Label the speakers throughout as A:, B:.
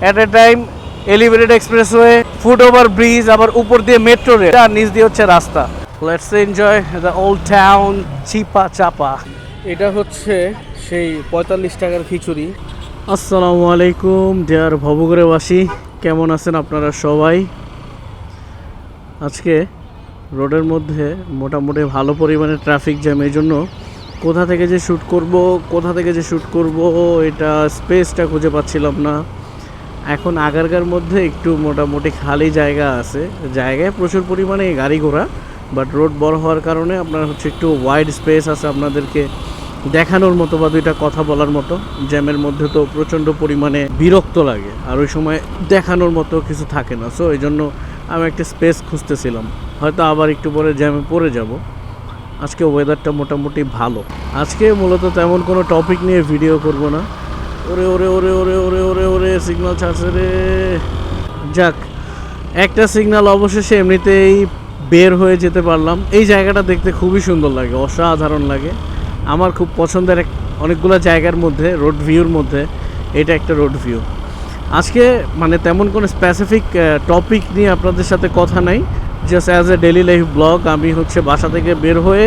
A: এট এ time elevated expressway, foot over bridge, আবার উপর দিয়ে মেট্রো রেল, আর নিচ দিয়ে হচ্ছে রাস্তা। Let's enjoy the old town চিপা চাপা। এটা হচ্ছে সেই 45 টাকার খিচুড়ি। আসসালামু আলাইকুম ডিয়ার ভবঘুরেবাসী, কেমন আছেন আপনারা সবাই? আজকে রোডের মধ্যে মোটামুটি ভালো পরিমাণে ট্রাফিক জ্যাম, এই জন্য কোথা থেকে যে শ্যুট করব এটা স্পেসটা খুঁজে পাচ্ছিলাম না। এখন আগারগার মধ্যে একটু মোটামুটি খালি জায়গা আছে, জায়গায় প্রচুর পরিমাণে গাড়ি ঘোড়া, বাট রোড বড় হওয়ার কারণে আপনার হচ্ছে একটু ওয়াইড স্পেস আছে আপনাদেরকে দেখানোর মতো বা দুইটা কথা বলার মতো। জ্যামের মধ্যে তো প্রচণ্ড পরিমাণে বিরক্ত লাগে, আর ওই সময় দেখানোর মতো কিছু থাকে না। সো এই জন্য আমি একটা স্পেস খুঁজতেছিলাম, হয়তো আবার একটু পরে জ্যামে পড়ে যাব। আজকে ওয়েদারটা মোটামুটি ভালো। আজকে মূলত তেমন কোনো টপিক নিয়ে ভিডিও করব না। ওরে ওরে ওরে ওরে ওরে ওরে ওরে সিগন্যাল ছাড়ছে রে। যাক, একটা সিগন্যাল অবশেষে এমনিতেই বের হয়ে যেতে পারলাম। এই জায়গাটা দেখতে খুবই সুন্দর লাগে, অসাধারণ লাগে। আমার খুব পছন্দের অনেকগুলো জায়গার মধ্যে, রোড ভিউর মধ্যে এটা একটা রোড ভিউ। আজকে মানে তেমন কোনো স্পেসিফিক টপিক নিয়ে আপনাদের সাথে কথা নাই, just as a daily life blog. আমি হচ্ছে বাসা থেকে বের হয়ে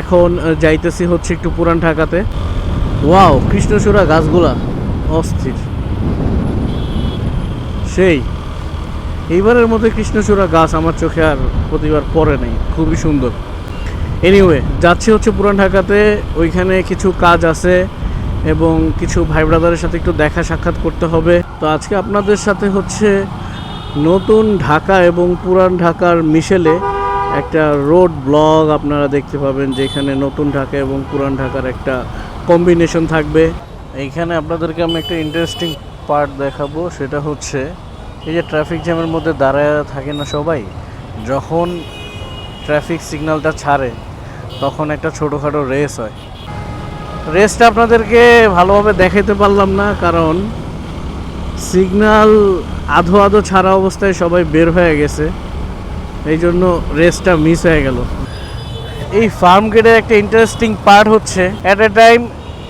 A: এখন যাইতেছি হচ্ছে একটু পুরান ঢাকাতে। ওয়াও, কৃষ্ণচূড়া গাছগুলা অস্থির, সেই এইবারের মধ্যে কৃষ্ণচূড়া গাছ আমার চোখে আর প্রতিবার পড়ে নাই, খুবই সুন্দর। এনিওয়ে, যাচ্ছি হচ্ছে পুরান ঢাকাতে, ওইখানে কিছু কাজ আছে এবং কিছু ভাই ব্রাদারের সাথে একটু দেখা সাক্ষাৎ করতে হবে। তো আজকে আপনাদের সাথে হচ্ছে নতুন ঢাকা এবং পুরান ঢাকার মিশেলে একটা রোড ব্লগ আপনারা দেখতে পাবেন, যেখানে নতুন ঢাকা এবং পুরান ঢাকার একটা কম্বিনেশন থাকবে। এইখানে আপনাদেরকে আমি একটা ইন্টারেস্টিং পার্ট দেখাবো, সেটা হচ্ছে এই যে ট্রাফিক জ্যামের মধ্যে দাঁড়ায় থাকে না সবাই, যখন ট্রাফিক সিগন্যালটা ছাড়ে তখন একটা ছোটোখাটো রেস হয়। রেসটা আপনাদেরকে ভালোভাবে দেখাতে পারলাম না, কারণ সিগন্যাল আধো আধো ছাড়া অবস্থায় সবাই বের হয়ে গেছে, এই জন্য রেসটা মিস হয়ে গেল। এই ফার্ম গেটের একটা ইন্টারেস্টিং পার্ট হচ্ছে at a time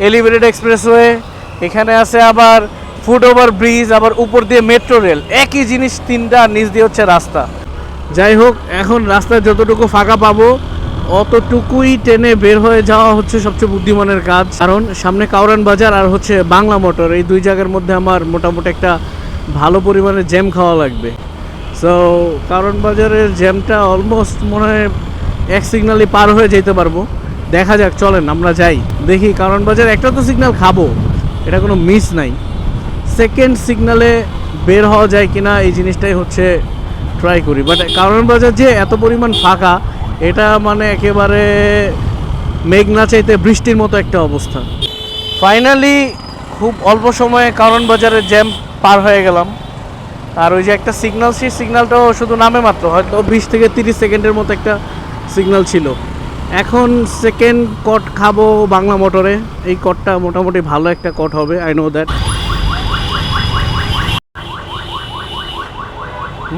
A: elevated expressway, এখানে আছে আবার ফুট ওভার ব্রিজ, আবার উপর দিয়ে মেট্রো রেল, একই জিনিস তিনটা, নিচ দিয়ে হচ্ছে রাস্তা। যাই হোক, এখন রাস্তায় যতটুকু ফাঁকা পাবো অতটুকুই টেনে বের হয়ে যাওয়া হচ্ছে সবচেয়ে বুদ্ধিমানের কাজ। কারণ সামনে কাউরান বাজার আর হচ্ছে বাংলা মোটর, এই দুই জায়গার মধ্যে আমার মোটামুটি একটা ভালো পরিমাণে জ্যাম খাওয়া লাগবে। সো কারণ বাজারের জ্যামটা অলমোস্ট মনে হয় এক সিগনালই পার হয়ে যেতে পারবো। দেখা যাক, চলেন আমরা যাই, দেখি কারণ বাজার একটা তো সিগন্যাল খাবো, এটা কোনো মিস নাই। সেকেন্ড সিগনালে বের হওয়া যায় কিনা এই জিনিসটাই হচ্ছে ট্রাই করি। বাট কারণ বাজার যে এত পরিমাণ ফাঁকা, এটা মানে একেবারে মেঘ না চাইতে বৃষ্টির মতো একটা অবস্থা। ফাইনালি খুব অল্প সময়ে কারণ বাজারের জ্যাম পার হয়ে গেলাম। আর ওই যে একটা সিগন্যাল, সেই সিগন্যালটাও শুধু নামে মাত্র হয়তো 20 থেকে 30 সেকেন্ডের মতো একটা সিগন্যাল ছিল। এখন সেকেন্ড কট খাবো বাংলা মোটরে। এই কটটা মোটামুটি ভালো একটা কট হবে, আই নো দ্যাট।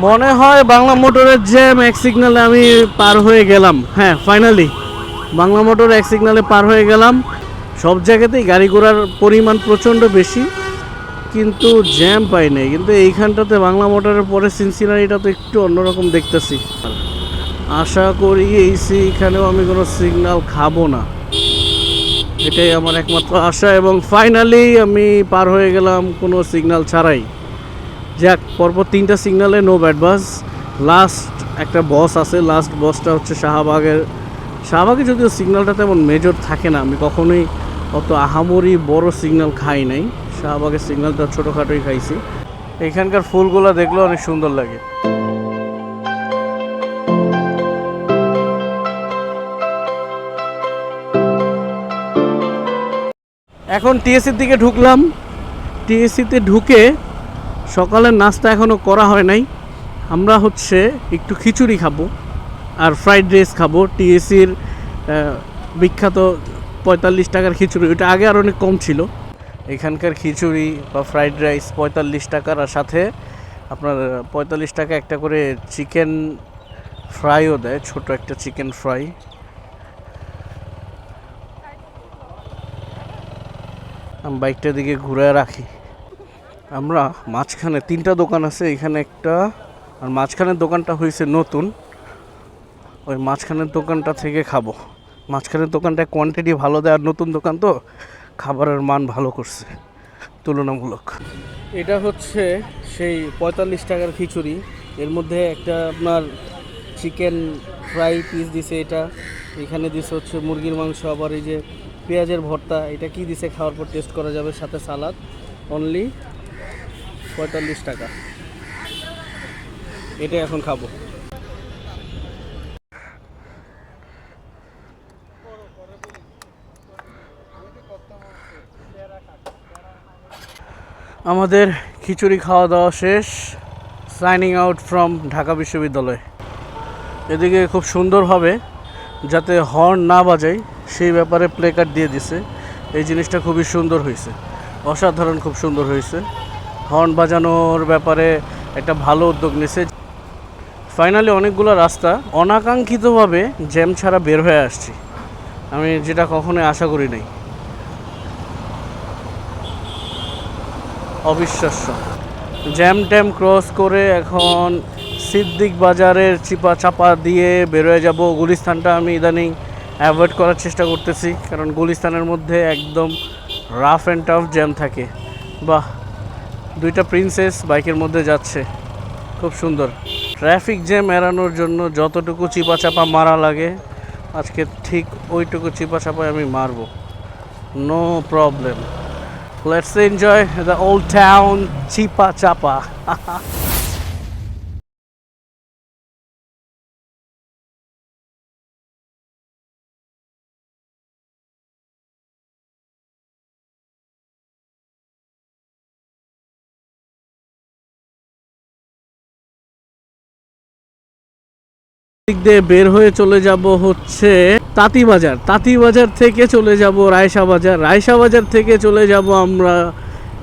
A: মনে হয় বাংলা মোটরের জ্যাম এক সিগন্যালে আমি পার হয়ে গেলাম। হ্যাঁ, ফাইনালি বাংলা মোটর এক সিগন্যালে পার হয়ে গেলাম। সব জায়গাতেই গাড়ি ঘোড়ার পরিমাণ প্রচণ্ড বেশি, কিন্তু জ্যাম পাই নাই। কিন্তু এইখানটাতে বাংলা মোটরের পরে সিনসিনারিটা তো একটু অন্যরকম দেখতেছি। আশা করি এইখানেও আমি কোনো সিগন্যাল খাবো না, এটাই আমার একমাত্র আশা। এবং ফাইনালি আমি পার হয়ে গেলাম কোনো সিগন্যাল ছাড়াই। যাক, পরপর 3টা সিগন্যালে নো ব্যাড বাস। লাস্ট একটা বস আছে, লাস্ট বসটা হচ্ছে শাহবাগে যদিও সিগন্যালটা তেমন মেজর থাকে না, আমি কখনোই অত আহামরি বড় সিগন্যাল খাই নাই। শাহবাগের সিগন্যালটা ছোটোখাটোই খাইছি। এখানকার ফুলগুলো দেখলেও অনেক সুন্দর লাগে। এখন টিএসসির দিকে ঢুকলাম। টিএসসিতে ঢুকে সকালের নাস্তা এখনও করা হয় নাই। আমরা হচ্ছে একটু খিচুড়ি খাবো আর ফ্রাইড রাইস খাবো। টিএসসির বিখ্যাত 45 টাকার খিচুড়ি, ওইটা আগে আর অনেক কম ছিল। এখানকার খিচুড়ি বা ফ্রাইড রাইস 45 টাকার, আর সাথে আপনার 45 টাকা একটা করে চিকেন ফ্রাইও দেয়, ছোট একটা চিকেন ফ্রাই। আমি বাইকটার দিকে ঘুরে রাখি। আমরা মাঝখানে 3টা দোকান আছে, এখানে একটা, আর মাঝখানের দোকানটা হয়েছে নতুন, ওই মাঝখানের দোকানটা থেকে খাবো। মাঝখানের দোকানটা কোয়ান্টিটি ভালো দেয়, আর নতুন দোকান তো খাবারের মান ভালো করছে তুলনামূলক। এটা হচ্ছে সেই 45 টাকার খিচুড়ি, এর মধ্যে একটা আপনার চিকেন ফ্রাই পিস দিছে, এটা এখানে দিছে হচ্ছে মুরগির মাংস, আবার এই যে পেঁয়াজের ভর্তা, এটা কি দিছে খাওয়ার পর টেস্ট করা যাবে, সাথে সালাদ। অনলি 45 টাকা, এটা এখন খাবো। আমাদের খিচুড়ি খাওয়া দাওয়া শেষ, সাইনিং আউট ফ্রম ঢাকা বিশ্ববিদ্যালয়। এদিকে খুব সুন্দরভাবে যাতে হর্ন না বাজায় সেই ব্যাপারে প্লে কার্ড দিয়ে দিছে, এই জিনিসটা খুবই সুন্দর হয়েছে, অসাধারণ খুব সুন্দর হয়েছে। হর্ন বাজানোর ব্যাপারে একটা ভালো উদ্যোগ নিছে। ফাইনালি অনেকগুলো রাস্তা অনাকাঙ্ক্ষিতভাবে জ্যাম ছাড়া বের হয়ে আসছি, আমি যেটা কখনোই আশা করি নাই। অবিশ্বাস্য। জ্যাম ট্যাম ক্রস করে এখন সিদ্দিক বাজারের চিপা চাপা দিয়ে বেরোয় যাব। গুলিস্তানটা আমি ইদানিং অ্যাভয়েড করার চেষ্টা করতেছি, কারণ গুলিস্তানের মধ্যে একদম রাফ অ্যান্ড টাফ জ্যাম থাকে। বাহ, 2টা প্রিন্সেস বাইকের মধ্যে যাচ্ছে, খুব সুন্দর। ট্রাফিক জ্যাম এড়ানোর জন্য যতটুকু চিপা চাপা মারা লাগে আজকে ঠিক ওইটুকু চিপা চাপায় আমি মারবো, no problem. Let's enjoy the old town Chipa Chapa. দিক দিয়ে বের হয়ে চলে যাব হচ্ছে তাঁতীবাজার, তাঁতীবাজার থেকে চলে যাব রায়শা বাজার, রায়শা বাজার থেকে চলে যাব আমরা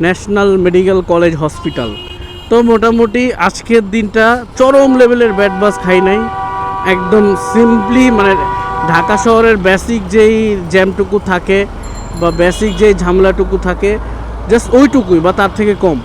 A: ন্যাশনাল মেডিকেল কলেজ হসপিটাল। তো মোটামুটি আজকের দিনটা চরম লেভেলের ব্যাড বাস খাই নাই, একদম সিম্পলি মানে ঢাকা শহরের বেসিক যেই জ্যামটুকু থাকে বা বেসিক যেই ঝামেলাটুকু থাকে জাস্ট ওইটুকুই বা তার থেকে কম,